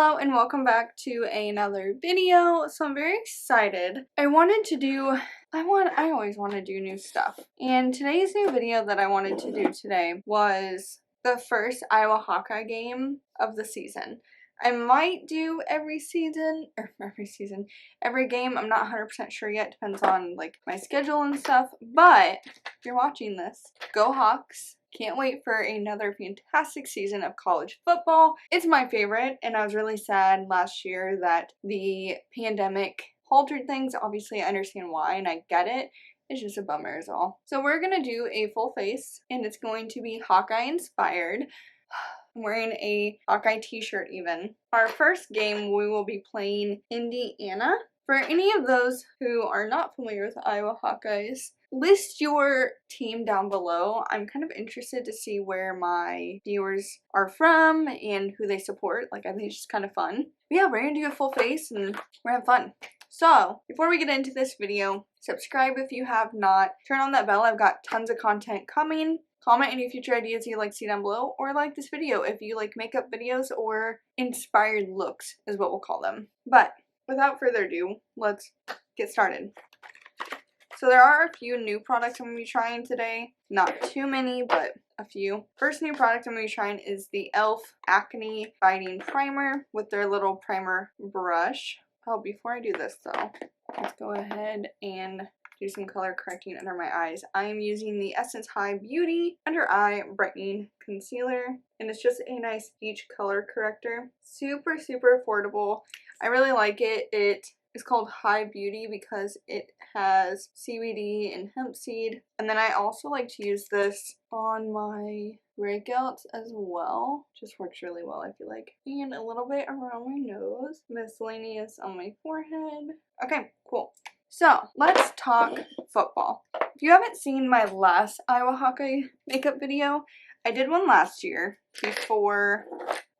Hello and welcome back to another video. So I'm very excited. I always want to do new stuff. And today's new video that I wanted to do today was the first Iowa Hawkeye game of the season. I might do every game. I'm not 100% sure yet. Depends on like my schedule and stuff. But if you're watching this, go Hawks. Can't wait for another fantastic season of college football. It's my favorite, and I was really sad last year that the pandemic halted things. Obviously, I understand why, and I get it. It's just a bummer is all. So we're going to do a full face, and it's going to be Hawkeye inspired. I'm wearing a Hawkeye t-shirt even. Our first game, we will be playing Indiana. For any of those who are not familiar with Iowa Hawkeyes, list your team down below. I'm kind of interested to see where my viewers are from and who they support. Like, I think it's just kind of fun. But yeah, we're gonna do a full face and we're having fun. So, before we get into this video, subscribe if you have not. Turn on that bell. I've got tons of content coming. Comment any future ideas you'd like to see down below, or like this video if you like makeup videos or inspired looks is what we'll call them. But without further ado, let's get started. So there are a few new products I'm going to be trying today. Not too many, but a few. First new product I'm going to be trying is the e.l.f. Acne Fighting Primer with their little primer brush. Oh, before I do this though, let's go ahead and do some color correcting under my eyes. I am using the Essence High Beauty Under Eye Brightening Concealer, and it's just a nice peach color corrector. Super, super affordable. I really like it. It's called High Beauty because it has CBD and hemp seed. And then I also like to use this on my breakouts as well. Just works really well, I feel like. And a little bit around my nose. Miscellaneous on my forehead. Okay, cool. So, let's talk football. If you haven't seen my last Iowa Hawkeye makeup video, I did one last year before,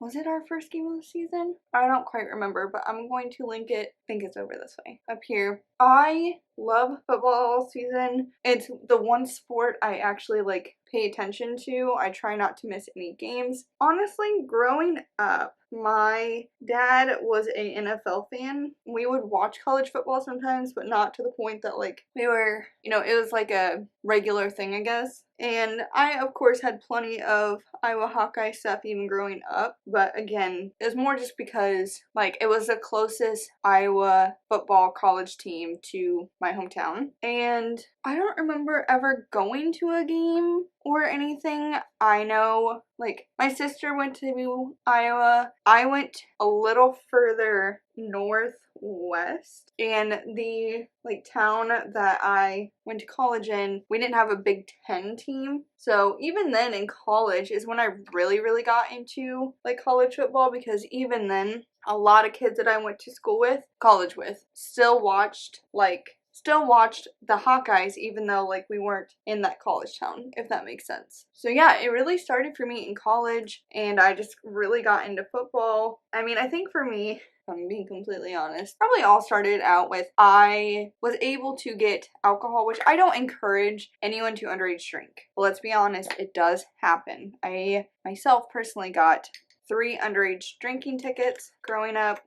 was it our first game of the season? I don't quite remember, but I'm going to link it. I think it's over this way, up here. I love football all season. It's the one sport I actually like pay attention to. I try not to miss any games. Honestly, growing up, my dad was an NFL fan. We would watch college football sometimes, but not to the point that like we were, you know, it was like a regular thing, I guess. And I, of course, had plenty of Iowa Hawkeye stuff even growing up. But again, it was more just because like it was the closest Iowa football college team to my hometown. And I don't remember ever going to a game or anything. I know like my sister went to Iowa. I went a little further northwest, and the like town that I went to college in, we didn't have a Big Ten team. So even then in college is when I really got into like college football, because even then a lot of kids that I went to school with, college with, still watched the Hawkeyes, even though like we weren't in that college town, if that makes sense. So yeah, it really started for me in college, and I just really got into football. I mean, I think for me, if I'm being completely honest, probably all started out with I was able to get alcohol, which I don't encourage anyone to underage drink. But let's be honest, it does happen. I myself personally got 3 underage drinking tickets growing up.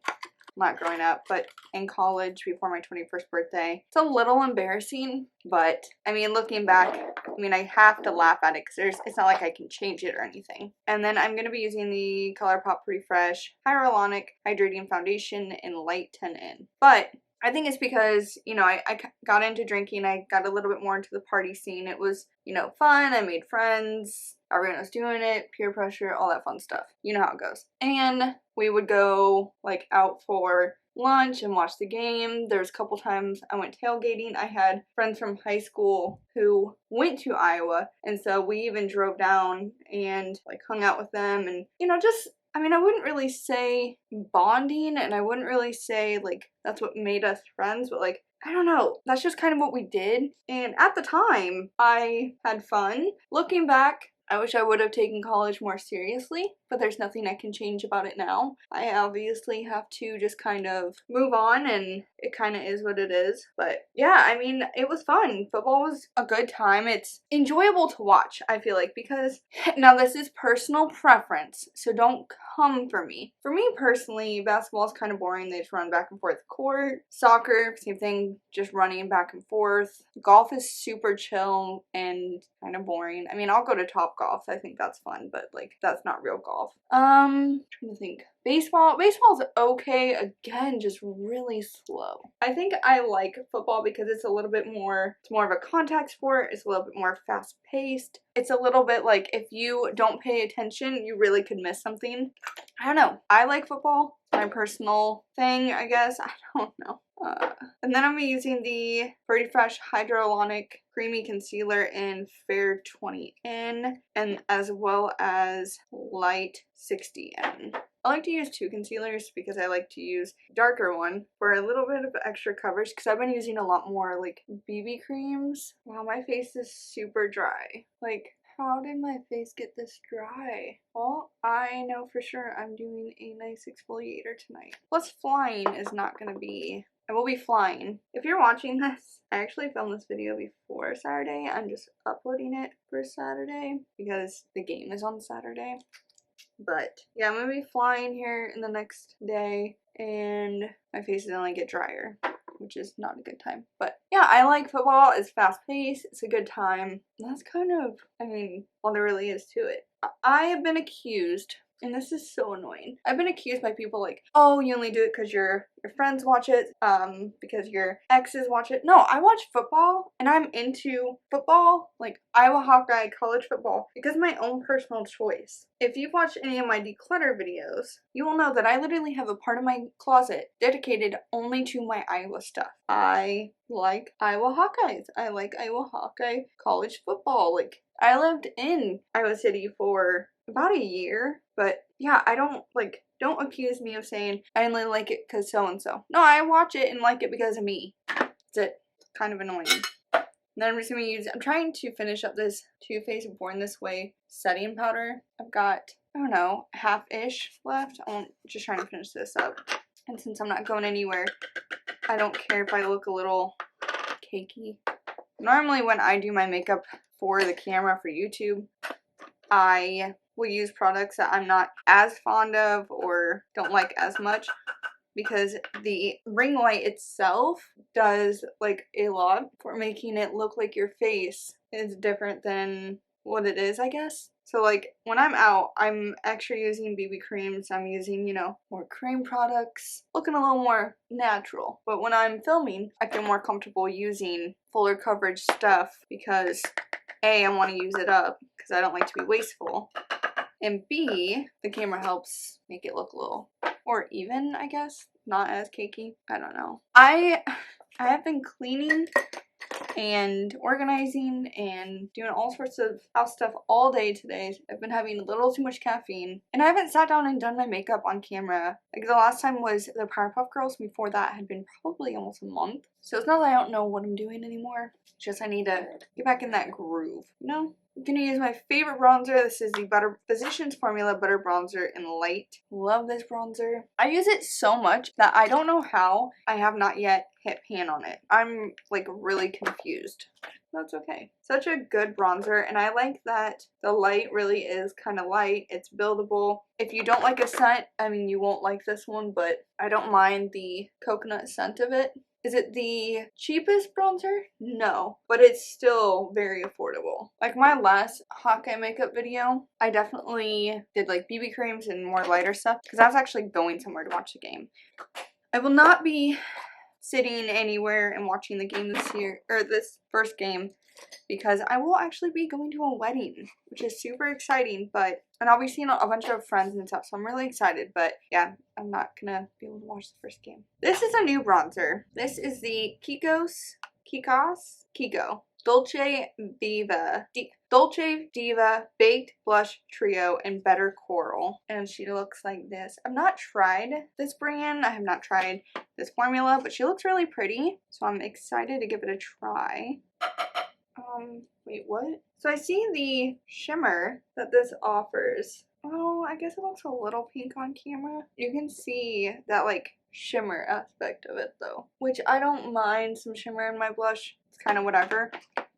Not growing up, but in college before my 21st birthday. It's a little embarrassing, but I mean, looking back, I mean, I have to laugh at it because it's not like I can change it or anything. And then I'm going to be using the ColourPop Pretty Fresh Hyaluronic Hydrating Foundation in Light 10N. But I think it's because, you know, I got into drinking. I got a little bit more into the party scene. It was, you know, fun. I made friends. Everyone was doing it. Peer pressure, all that fun stuff. You know how it goes. And we would go, like, out for lunch and watch the game. There's a couple times I went tailgating. I had friends from high school who went to Iowa. And so we even drove down and, like, hung out with them. And, you know, just, I mean, I wouldn't really say bonding, and I wouldn't really say, like, that's what made us friends, but, like, I don't know. That's just kind of what we did. And at the time, I had fun. Looking back, I wish I would have taken college more seriously, but there's nothing I can change about it now. I obviously have to just kind of move on, and it kind of is what it is. But yeah, I mean, it was fun. Football was a good time. It's enjoyable to watch, I feel like, because now this is personal preference, so don't come for me. For me personally, basketball is kind of boring. They just run back and forth the court. Soccer, same thing, just running back and forth. Golf is super chill and kind of boring. I mean, I'll go to Top Golf. I think that's fun, but like that's not real golf. Trying to think. Baseball's okay. Again, just really slow. I think I like football because it's a little bit more, it's more of a contact sport. It's a little bit more fast paced. It's a little bit like if you don't pay attention, you really could miss something. I don't know. I like football. My personal thing, I guess. I don't know. And then I'm using the Pretty Fresh Hyaluronic Creamy Concealer in Fair 20N and as well as Light 60N. I like to use two concealers because I like to use darker one for a little bit of extra coverage because I've been using a lot more like BB creams. Wow, my face is super dry. Like, how did my face get this dry? Well, I know for sure I'm doing a nice exfoliator tonight. Plus, flying is not going to be... I will be flying. If you're watching this, I actually filmed this video before Saturday. I'm just uploading it for Saturday because the game is on Saturday. But yeah, I'm going to be flying here in the next day and my face is going to get drier, which is not a good time. But yeah, I like football. It's fast paced. It's a good time. And that's kind of, I mean, all there really is to it. I have been accused, and this is so annoying. I've been accused by people like, oh, you only do it because your friends watch it, because your exes watch it. No, I watch football, and I'm into football, like Iowa Hawkeye college football, because of my own personal choice. If you've watched any of my declutter videos, you will know that I literally have a part of my closet dedicated only to my Iowa stuff. I like Iowa Hawkeyes. I like Iowa Hawkeye college football. Like, I lived in Iowa City for about a year, but yeah, I don't accuse me of saying I only like it because so-and-so. No, I watch it and like it because of me. That's it. Kind of annoying. And then I'm just going to use, I'm trying to finish up this Too Faced Born This Way setting powder. I've got, I don't know, half-ish left. I'm just trying to finish this up. And since I'm not going anywhere, I don't care if I look a little cakey. Normally when I do my makeup for the camera for YouTube, I will use products that I'm not as fond of or don't like as much because the ring light itself does like a lot for making it look like your face is different than what it is, I guess. So like when I'm out, I'm extra using BB creams. I'm using, you know, more cream products, looking a little more natural. But when I'm filming, I feel more comfortable using fuller coverage stuff because A, I want to use it up because I don't like to be wasteful. And B, the camera helps make it look a little more even, I guess. Not as cakey. I don't know. I have been cleaning and organizing and doing all sorts of house stuff all day today. I've been having a little too much caffeine. And I haven't sat down and done my makeup on camera. Like the last time was the Powerpuff Girls. Before that had been probably almost a month. So it's not that I don't know what I'm doing anymore. It's just I need to get back in that groove, you know? I'm going to use my favorite bronzer. This is the Physicians Formula Butter Bronzer in Light. Love this bronzer. I use it so much that I don't know how I have not yet hit pan on it. I'm like really confused. That's okay. Such a good bronzer, and I like that the light really is kind of light. It's buildable. If you don't like a scent, I mean, you won't like this one, but I don't mind the coconut scent of it. Is it the cheapest bronzer? No, but it's still very affordable. Like my last Hawkeye makeup video, I definitely did like BB creams and more lighter stuff because I was actually going somewhere to watch the game. I will not be sitting anywhere and watching the game this year, or this first game, because I will actually be going to a wedding, which is super exciting, and I'll be seeing a bunch of friends and stuff, so I'm really excited, but yeah, I'm not gonna be able to watch the first game. This is a new bronzer. This is the Kiko Dolce Diva Baked Blush Trio in Better Coral, and she looks like this. I've not tried this brand. I have not tried this formula, but she looks really pretty, so I'm excited to give it a try. Wait, what? So I see the shimmer that this offers oh, I guess it looks a little pink on camera. You can see that like shimmer aspect of it though, which I don't mind some shimmer in my blush. It's kind of whatever.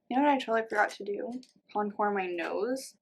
You know what I totally forgot to do? Contour my nose.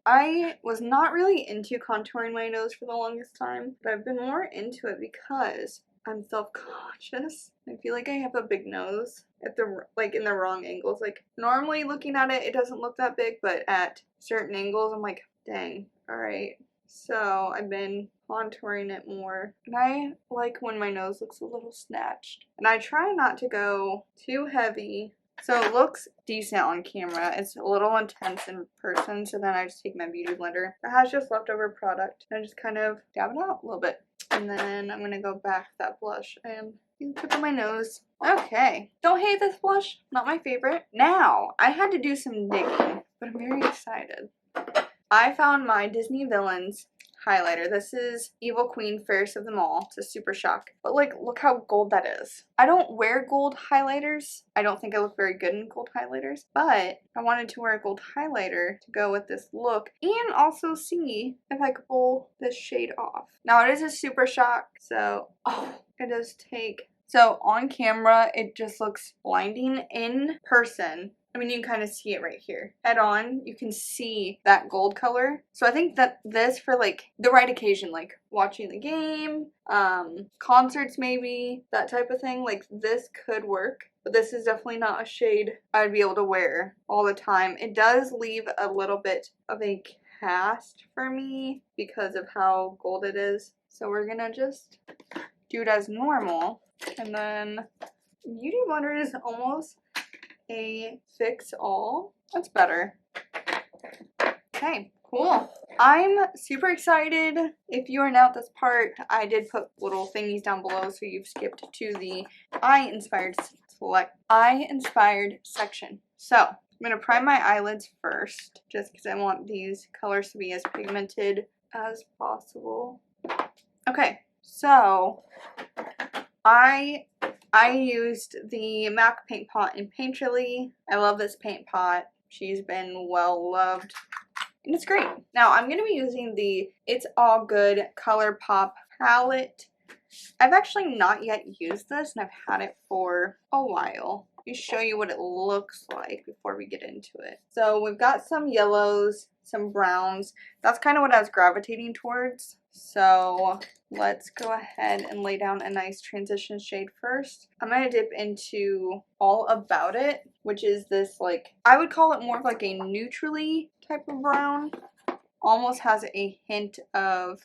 I was not really into contouring my nose for the longest time, but I've been more into it because I'm self-conscious. I feel like I have a big nose at the in the wrong angles. Like normally looking at it, it doesn't look that big, but at certain angles, I'm like, dang, all right. So I've been contouring it more, and I like when my nose looks a little snatched. And I try not to go too heavy. So it looks decent on camera. It's a little intense in person, so then I just take my beauty blender. It has just leftover product. I just kind of dab it out a little bit. And then I'm going to go back that blush and put on my nose. Okay. Don't hate this blush. Not my favorite. Now, I had to do some digging, but I'm very excited. I found my Disney Villains highlighter. This is Evil Queen, Fairest of Them All. It's a super shock. But like, look how gold that is. I don't wear gold highlighters. I don't think I look very good in gold highlighters. But I wanted to wear a gold highlighter to go with this look and also see if I could pull this shade off. Now it is a super shock, so it does take. So on camera, it just looks blinding. In person, I mean, you can kind of see it right here. Head on, you can see that gold color. So I think that this for like the right occasion, like watching the game, concerts maybe, that type of thing, like this could work. But this is definitely not a shade I'd be able to wear all the time. It does leave a little bit of a cast for me because of how gold it is. So we're gonna just do it as normal. And then Beauty Blender is almost a fix-all. That's better. Okay, cool. I'm super excited. If you are now at this part, I did put little thingies down below so you've skipped to the eye-inspired section. So I'm going to prime my eyelids first just because I want these colors to be as pigmented as possible. Okay, so I used the MAC paint pot in Painterly. I love this paint pot. She's been well loved. And it's great. Now I'm going to be using the It's All Good Color Pop palette. I've actually not yet used this, and I've had it for a while. Let me show you what it looks like before we get into it. So we've got some yellows, some browns. That's kind of what I was gravitating towards. So let's go ahead and lay down a nice transition shade first. I'm going to dip into All About It, which is this, like, I would call it more of like a neutrally type of brown. Almost has a hint of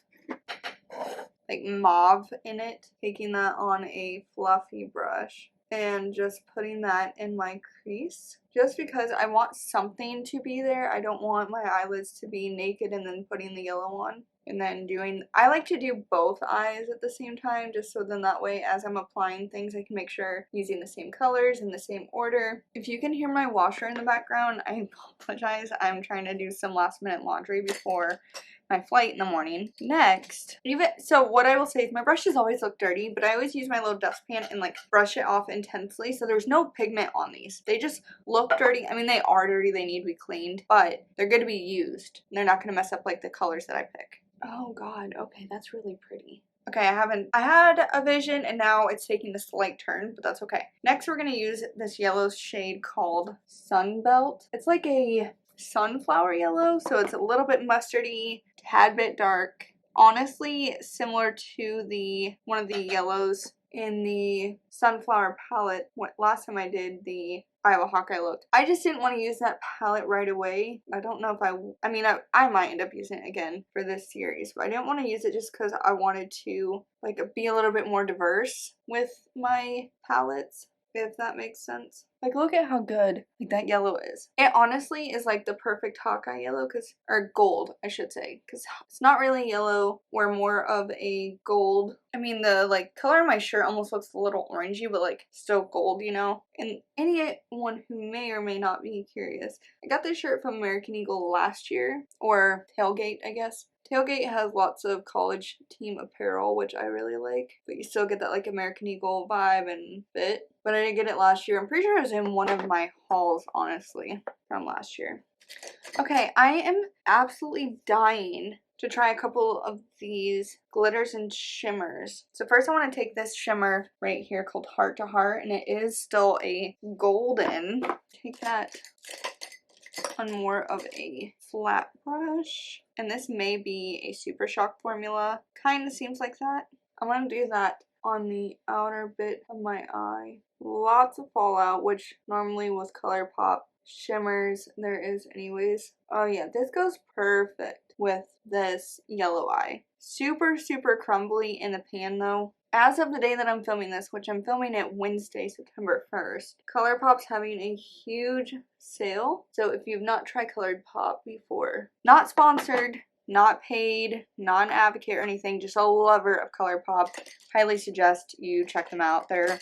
like mauve in it. Taking that on a fluffy brush and just putting that in my crease. Just because I want something to be there. I don't want my eyelids to be naked and then putting the yellow on. And then I like to do both eyes at the same time, just so then that way as I'm applying things I can make sure I'm using the same colors in the same order. If you can hear my washer in the background, I apologize. I'm trying to do some last minute laundry before my flight in the morning. Next, so what I will say is my brushes always look dirty, but I always use my little dustpan and like brush it off intensely, so there's no pigment on these. They just look dirty. I mean, they are dirty, they need to be cleaned, but they're good to be used. They're not going to mess up like the colors that I pick. Oh god, okay, that's really pretty. Okay, I had a vision and now it's taking a slight turn, but that's okay. Next we're going to use this yellow shade called Sunbelt. It's like a sunflower yellow, so it's a little bit mustardy, tad bit dark. Honestly, similar to one of the yellows in the sunflower palette last time I did the Iowa Hawkeye look. I just didn't want to use that palette right away. I don't know if I mean, I might end up using it again for this series, but I didn't want to use it just because I wanted to like be a little bit more diverse with my palettes, if that makes sense. Like, look at how good like that yellow is. It honestly is like the perfect Hawkeye yellow, or gold, I should say, because it's not really yellow. We're more of a gold. I mean, the like color of my shirt almost looks a little orangey, but like still gold, you know? And anyone who may or may not be curious, I got this shirt from American Eagle last year, or Tailgate, I guess. Tailgate has lots of college team apparel, which I really like, but you still get that like American Eagle vibe and fit. But I didn't get it last year. I'm pretty sure it was in one of my hauls, honestly, from last year. Okay, I am absolutely dying to try a couple of these glitters and shimmers. So first I want to take this shimmer right here called Heart to Heart, and it is still a golden. Take that on more of a flat brush, and this may be a Super Shock formula. Kind of seems like that. I'm going to do that on the outer bit of my eye. Lots of fallout, which normally was ColourPop shimmers there is anyways. Oh yeah, this goes perfect with this yellow eye. Super crumbly in the pan though. As of the day that I'm filming this, which I'm filming it Wednesday, September 1st, ColourPop's having a huge sale. So if you've not tried ColourPop before, not sponsored, not paid, not an advocate or anything, just a lover of ColourPop, highly suggest you check them out. They're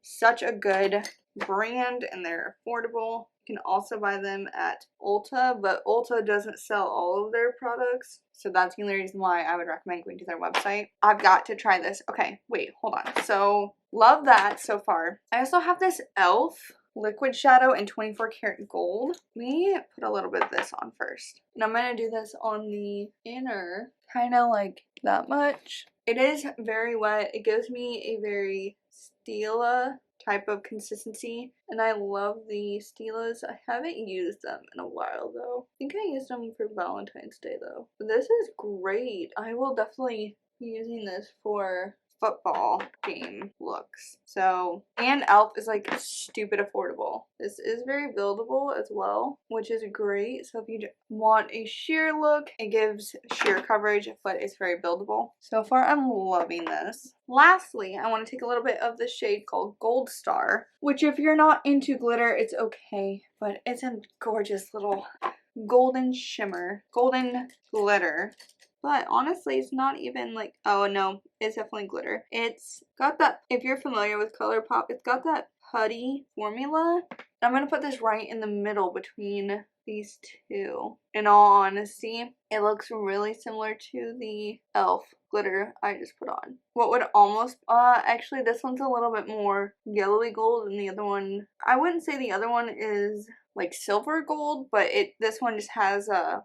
such a good brand and they're affordable. You can also buy them at Ulta, but Ulta doesn't sell all of their products, so that's the only reason why I would recommend going to their website. I've got to try this. Okay, wait, hold on. So, love that so far. I also have this e.l.f. liquid shadow in 24 karat gold. Let me put a little bit of this on first. And I'm going to do this on the inner, kind of like that much. It is very wet. It gives me a very Stila type of consistency, and I love the Stilas. I haven't used them in a while though. I think I used them for Valentine's Day though. But this is great. I will definitely be using this for football game looks. So, and e.l.f. is like stupid affordable. This is very buildable as well, which is great. So if you want a sheer look, it gives sheer coverage, but it's very buildable. So far, I'm loving this. Lastly, I want to take a little bit of the shade called Gold Star, which if you're not into glitter, it's okay, but it's a gorgeous little golden shimmer, golden glitter. But honestly, it's not even like, oh no, it's definitely glitter. It's got that, if you're familiar with ColourPop, it's got that putty formula. I'm going to put this right in the middle between these two. In all honesty, it looks really similar to the e.l.f. glitter I just put on. What would almost, actually this one's a little bit more yellowy gold than the other one. I wouldn't say the other one is like silver gold, but this one just has a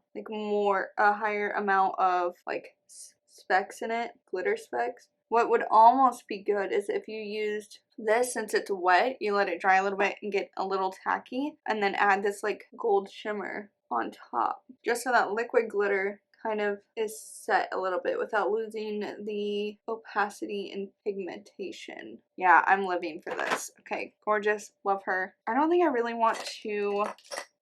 higher amount of like specks in it, glitter specks. What would almost be good is if you used this, since it's wet, you let it dry a little bit and get a little tacky, and then add this like gold shimmer on top, just so that liquid glitter kind of is set a little bit without losing the opacity and pigmentation. Yeah, I'm living for this. Okay, gorgeous, love her. I don't think I really want to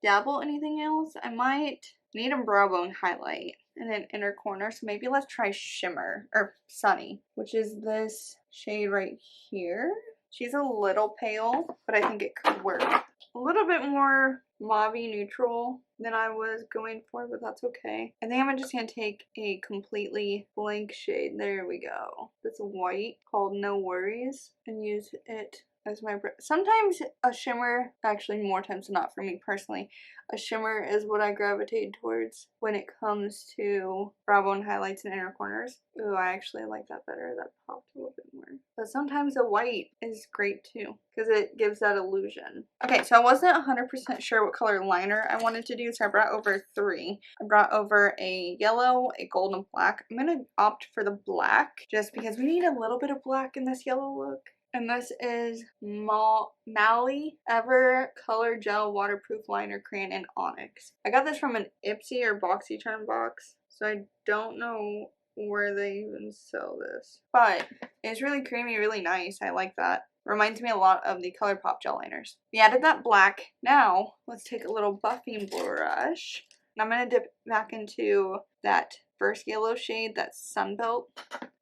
dabble anything else. I might need a brow bone highlight in an inner corner, so maybe let's try Shimmer, or Sunny, which is this shade right here. She's a little pale, but I think it could work. A little bit more mauve-y neutral than I was going for, but that's okay. I think I'm just going to take a completely blank shade. There we go. This white called No Worries, and use it as my sometimes a shimmer, actually more times than not for me personally, a shimmer is what I gravitate towards when it comes to brow bone highlights and inner corners. Ooh, I actually like that better. That popped a little bit more. But sometimes a white is great too, because it gives that illusion. Okay, so I wasn't 100% sure what color liner I wanted to do, so I brought over 3. I brought over a yellow, a gold, and black. I'm going to opt for the black, just because we need a little bit of black in this yellow look. And this is Mally Ever Color Gel Waterproof Liner Crayon in Onyx. I got this from an Ipsy or BoxyCharm box, so I don't know where they even sell this. But it's really creamy, really nice. I like that. Reminds me a lot of the ColourPop gel liners. We added that black. Now, let's take a little buffing brush. And I'm going to dip back into that first yellow shade, that Sunbelt,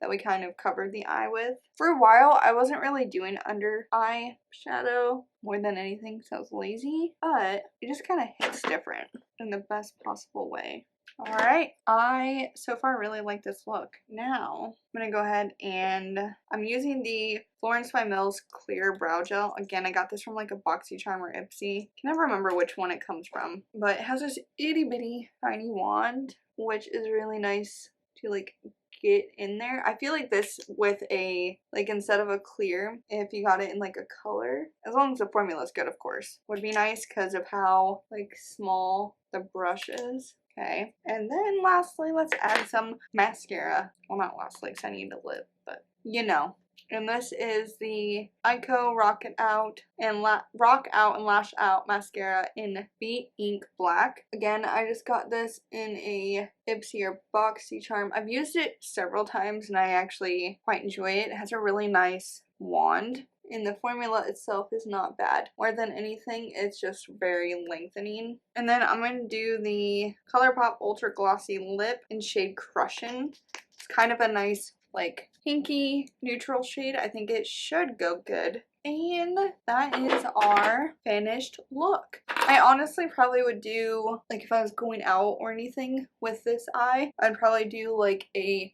that we kind of covered the eye with. For a while, I wasn't really doing under eye shadow more than anything, so I was lazy, but it just kind of hits different in the best possible way. Alright, I so far really like this look. Now, I'm going to go ahead and I'm using the Florence by Mills Clear Brow Gel. Again, I got this from like a BoxyCharm or Ipsy. Can never remember which one it comes from. But it has this itty bitty tiny wand, which is really nice to like get in there. I feel like this with a, like instead of a clear, if you got it in like a color, as long as the formula is good of course, would be nice because of how like small the brush is. Okay, and then lastly, let's add some mascara. Well, not lastly, because I need a lip, but you know. And this is the Ico Rock Out and Lash Out mascara in Beat Ink Black. Again, I just got this in a Ipsy or Boxy charm. I've used it several times and I actually quite enjoy it. It has a really nice wand. And the formula itself is not bad. More than anything, it's just very lengthening. And then I'm going to do the ColourPop Ultra Glossy Lip in shade Crushin'. It's kind of a nice, like, pinky neutral shade. I think it should go good. And that is our finished look. I honestly probably would do, like, if I was going out or anything with this eye, I'd probably do like a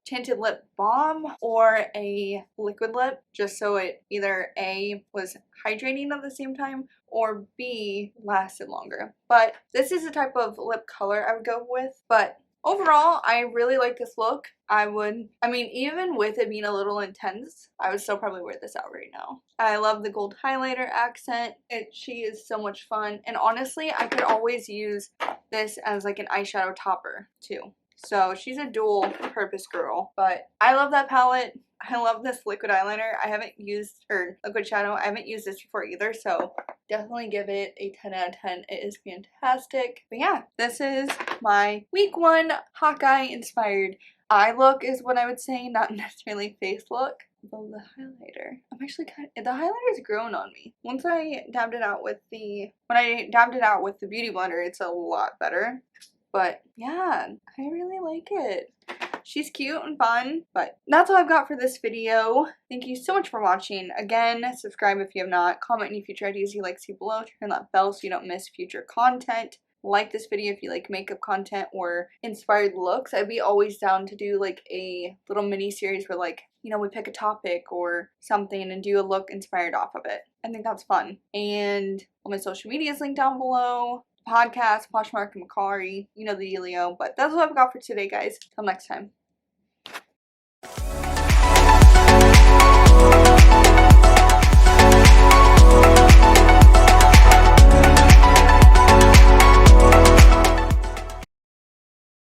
tinted lip balm or a liquid lip, just so it either A, was hydrating at the same time, or B, lasted longer. But this is the type of lip color I would go with. But overall, I really like this look. I mean, even with it being a little intense, I would still probably wear this out right now. I love the gold highlighter accent. She is so much fun. And honestly, I could always use this as like an eyeshadow topper too. So she's a dual purpose girl. But I love that palette. I love this liquid eyeliner. I haven't used, or liquid shadow, I haven't used this before either, so definitely give it a 10 out of 10. It is fantastic. But yeah, this is my week 1 Hawkeye inspired eye look is what I would say, not necessarily face look. Although the highlighter, I'm actually the highlighter's grown on me. Once I dabbed it out with the, when I dabbed it out with the Beauty Blender, it's a lot better. But yeah, I really like it. She's cute and fun, but that's all I've got for this video. Thank you so much for watching. Again, subscribe if you have not. Comment any future ideas you'd like to see below. Turn that bell so you don't miss future content. Like this video if you like makeup content or inspired looks. I'd be always down to do like a little mini series where, like, you know, we pick a topic or something and do a look inspired off of it. I think that's fun. And all my social media is linked down below. Podcast, Poshmark and Macari, you know the dealio. But that's what I've got for today, guys. Till next time.